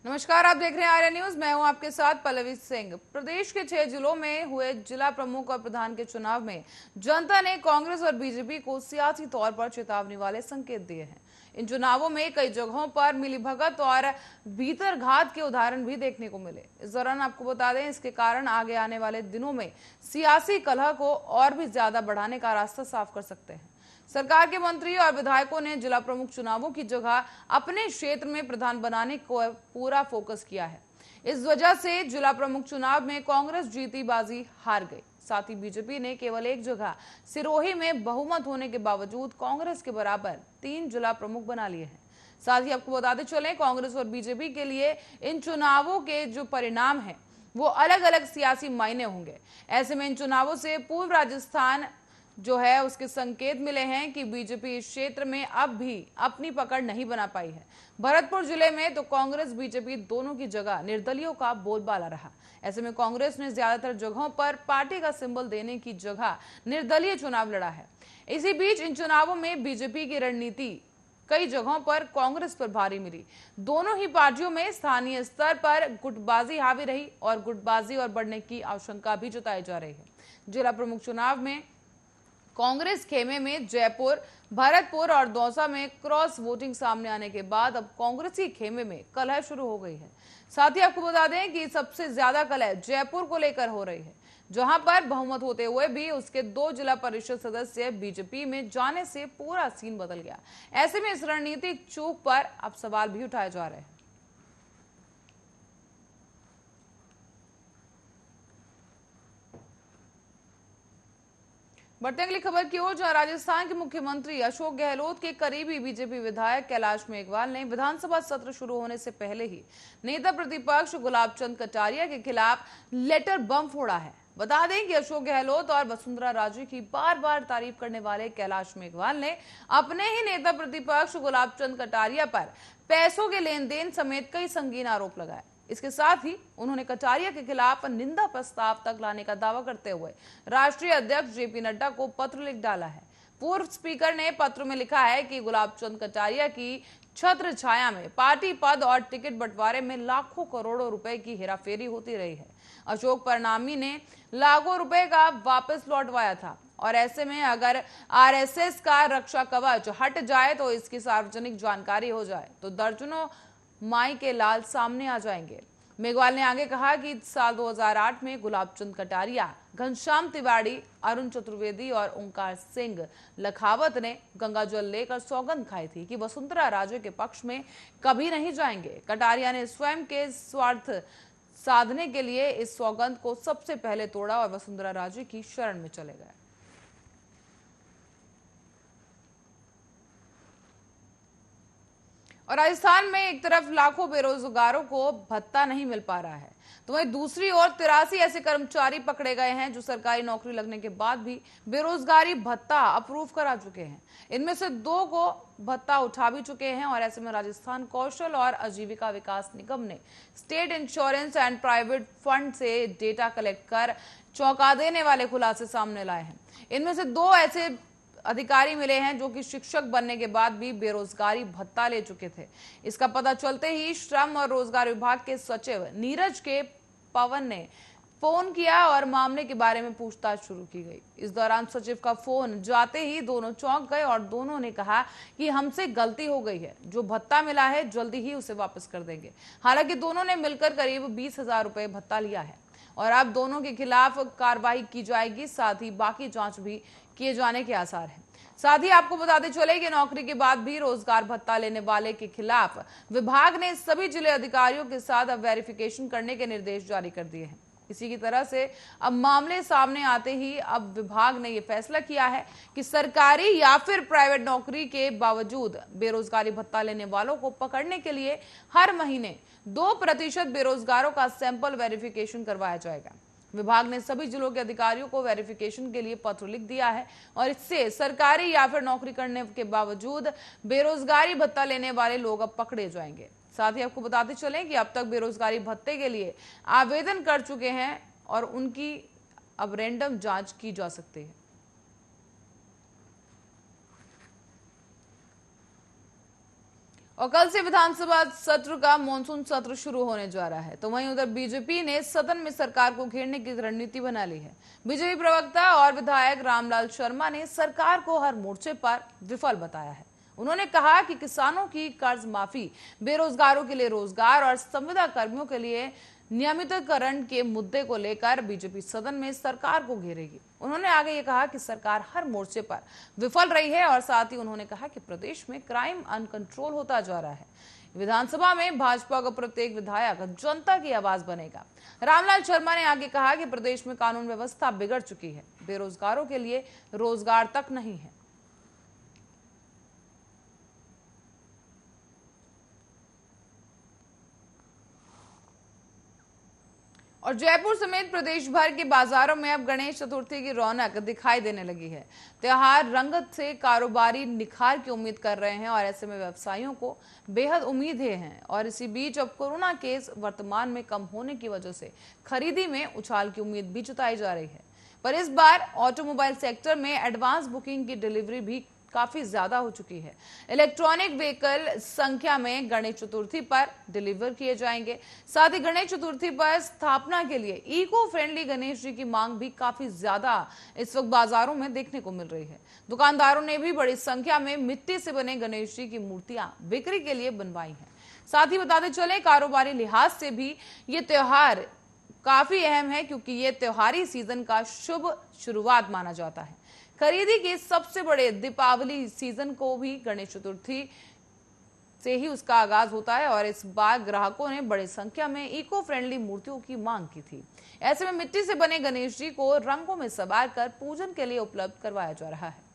नमस्कार, आप देख रहे हैं आर्या न्यूज। मैं हूं आपके साथ पल्लवी सिंह। प्रदेश के 6 जिलों में हुए जिला प्रमुख और प्रधान के चुनाव में जनता ने कांग्रेस और बीजेपी को सियासी तौर पर चेतावनी वाले संकेत दिए हैं। इन चुनावों में कई जगहों पर मिलीभगत और भीतरघात के उदाहरण भी देखने को मिले। इस दौरान आपको बता दें, इसके कारण आगे आने वाले दिनों में सियासी कलह को और भी ज्यादा बढ़ाने का रास्ता साफ कर सकते हैं। सरकार के मंत्री और विधायकों ने जिला प्रमुख चुनावों की जगह अपने क्षेत्र में प्रधान बनाने को पूरा फोकस किया है। इस वजह से जिला प्रमुख चुनाव में कांग्रेस जीती बाजी हार गई। साथ ही बीजेपी ने केवल एक जगह सिरोही में बहुमत होने के बावजूद कांग्रेस के बराबर 3 जिला प्रमुख बना लिए हैं। साथ ही आपको बताते चलें, कांग्रेस और बीजेपी के लिए इन चुनावों के जो परिणाम है वो अलग अलग सियासी मायने होंगे। ऐसे में इन चुनावों से पूर्व राजस्थान जो है उसके संकेत मिले हैं कि बीजेपी इस क्षेत्र में अब भी अपनी पकड़ नहीं बना पाई है। भरतपुर जिले में तो कांग्रेस बीजेपी दोनों की जगह निर्दलियों का बोलबाला रहा। ऐसे में कांग्रेस ने ज्यादातर जगहों पर पार्टी का सिंबल देने की जगह निर्दलीय चुनाव लड़ा है। इसी बीच इन चुनावों में बीजेपी की रणनीति कई जगहों पर कांग्रेस पर भारी मिली। दोनों ही पार्टियों में स्थानीय स्तर पर गुटबाजी हावी रही और गुटबाजी और बढ़ने की आशंका भी जताई जा रही है। जिला प्रमुख चुनाव में कांग्रेस खेमे में जयपुर, भरतपुर और दौसा में क्रॉस वोटिंग सामने आने के बाद अब कांग्रेसी खेमे में कलह शुरू हो गई है। साथ ही आपको बता दें कि सबसे ज्यादा कलह जयपुर को लेकर हो रही है, जहां पर बहुमत होते हुए भी उसके 2 जिला परिषद सदस्य बीजेपी में जाने से पूरा सीन बदल गया। ऐसे में इस रणनीतिक चूक पर अब सवाल भी उठाए जा रहे हैं। बढ़ते अगली खबर की ओर, जहां राजस्थान के मुख्यमंत्री अशोक गहलोत के करीबी बीजेपी विधायक कैलाश मेघवाल ने विधानसभा सत्र शुरू होने से पहले ही नेता प्रतिपक्ष गुलाब चंद कटारिया के खिलाफ लेटर बम फोड़ा है। बता दें कि अशोक गहलोत और वसुंधरा राजे की बार बार तारीफ करने वाले कैलाश मेघवाल ने अपने ही नेता प्रतिपक्ष गुलाब चंद कटारिया पर पैसों के लेन देन समेत कई संगीन आरोप लगाए। इसके साथ ही उन्होंने कटारिया के खिलाफ निंदा प्रस्ताव तक लाने का दावा करते हुए राष्ट्रीय अध्यक्ष जेपी नड्डा को पत्र लिख डाला है। पूर्व स्पीकर ने पत्र में लिखा है कि गुलाब चंद कटारिया की छत्र छाया में पार्टी पद और टिकट बंटवारे में लाखों करोड़ों रुपए की हेराफेरी होती रही है। अशोक परनामी ने लाखों रुपए का वापस लौटवाया था और ऐसे में अगर आरएसएस का रक्षा कवच हट जाए तो इसकी सार्वजनिक जानकारी हो जाए तो दर्जनों माई के लाल सामने आ जाएंगे। मेघवाल ने आगे कहा कि साल 2008 में गुलाब चंद कटारिया, घनश्याम तिवारी, अरुण चतुर्वेदी और ओंकार सिंह लखावत ने गंगा जल लेकर सौगंध खाई थी कि वसुंधरा राजे के पक्ष में कभी नहीं जाएंगे। कटारिया ने स्वयं के स्वार्थ साधने के लिए इस सौगंध को सबसे पहले तोड़ा और वसुंधरा राजे की शरण में चले गए। और राजस्थान में एक तरफ लाखों बेरोजगारों को भत्ता नहीं मिल पा रहा है, तो वहीं दूसरी ओर 83 ऐसे कर्मचारी पकड़े गए हैं जो सरकारी नौकरी लगने के बाद भी बेरोजगारी भत्ता अप्रूव करा चुके हैं। इनमें से 2 को भत्ता उठा भी चुके हैं। और ऐसे में राजस्थान कौशल और आजीविका विकास निगम ने state insurance and private fund से डेटा कलेक्ट कर चौंका देने वाले खुलासे सामने लाए हैं। इनमें से 2 ऐसे अधिकारी मिले हैं जो कि शिक्षक बनने के बाद भी बेरोजगारी भत्ता ले चुके थे। इसका पता चलते ही श्रम और रोजगार विभाग के सचिव नीरज के पवन ने फोन किया और मामले के बारे में पूछताछ शुरू की गई। इस दौरान सचिव का फोन जाते ही दोनों चौंक गए और दोनों ने कहा कि हमसे गलती हो गई है, जो भत्ता मिला है जल्दी ही उसे वापस कर देंगे। हालांकि दोनों ने मिलकर करीब 20,000 रुपए भत्ता लिया है और अब दोनों के खिलाफ कार्रवाई की जाएगी। साथ ही बाकी जांच भी किए जाने के आसार हैं। साथ ही आपको बताते चले कि नौकरी के बाद भी रोजगार भत्ता लेने वाले के खिलाफ विभाग ने सभी जिले अधिकारियों के साथ अब वेरिफिकेशन करने के निर्देश जारी कर दिए हैं। इसी की तरह से अब मामले सामने आते ही अब विभाग ने यह फैसला किया है कि सरकारी या फिर प्राइवेट नौकरी के बावजूद बेरोजगारी भत्ता लेने वालों को पकड़ने के लिए हर महीने 2% बेरोजगारों का सैंपल वेरिफिकेशन करवाया जाएगा। विभाग ने सभी जिलों के अधिकारियों को वेरिफिकेशन के लिए पत्र लिख दिया है और इससे सरकारी या फिर नौकरी करने के बावजूद बेरोजगारी भत्ता लेने वाले लोग अब पकड़े जाएंगे। साथ ही आपको बताते चलें कि अब तक बेरोजगारी भत्ते के लिए आवेदन कर चुके हैं और उनकी अब रैंडम जांच की जा सकती है। और कल से विधानसभा सत्र का मॉनसून सत्र शुरू होने जा रहा है, तो वहीं उधर बीजेपी ने सदन में सरकार को घेरने की रणनीति बना ली है। बीजेपी प्रवक्ता और विधायक रामलाल शर्मा ने सरकार को हर मोर्चे पर विफल बताया है। उन्होंने कहा कि किसानों की कर्ज माफी, बेरोजगारों के लिए रोजगार और संविदा कर्मियों के लिए नियमितीकरण के मुद्दे को लेकर बीजेपी सदन में सरकार को घेरेगी। उन्होंने आगे ये कहा कि सरकार हर मोर्चे पर विफल रही है और साथ ही उन्होंने कहा कि प्रदेश में क्राइम अनकंट्रोल होता जा रहा है। विधानसभा में भाजपा का प्रत्येक विधायक जनता की आवाज बनेगा। रामलाल शर्मा ने आगे कहा कि प्रदेश में कानून व्यवस्था बिगड़ चुकी है, बेरोजगारों के लिए रोजगार तक नहीं है। और जयपुर समेत प्रदेश भर के बाजारों में अब गणेश चतुर्थी की रौनक दिखाई देने लगी है। त्योहार रंगत से कारोबारी निखार की उम्मीद कर रहे हैं और ऐसे में व्यवसायियों को बेहद उम्मीदें हैं। और इसी बीच अब कोरोना केस वर्तमान में कम होने की वजह से खरीदी में उछाल की उम्मीद भी जताई जा रही है। पर इस बार ऑटोमोबाइल सेक्टर में एडवांस बुकिंग की डिलीवरी भी काफी ज्यादा हो चुकी है। इलेक्ट्रॉनिक व्हीकल संख्या में गणेश चतुर्थी पर डिलीवर किए जाएंगे। साथ ही गणेश चतुर्थी पर स्थापना के लिए इको फ्रेंडली गणेश जी की मांग भी काफी ज्यादा इस वक्त बाजारों में देखने को मिल रही है। दुकानदारों ने भी बड़ी संख्या में मिट्टी से बने गणेश जी की मूर्तियां बिक्री के लिए बनवाई है। साथ ही बताते चले, कारोबारी लिहाज से भी ये त्योहार काफी अहम है, क्योंकि ये त्योहारी सीजन का शुभ शुरुआत माना जाता है। खरीदी के सबसे बड़े दीपावली सीजन को भी गणेश चतुर्थी से ही उसका आगाज होता है और इस बार ग्राहकों ने बड़ी संख्या में इको फ्रेंडली मूर्तियों की मांग की थी। ऐसे में मिट्टी से बने गणेश जी को रंगों में सवार कर पूजन के लिए उपलब्ध करवाया जा रहा है।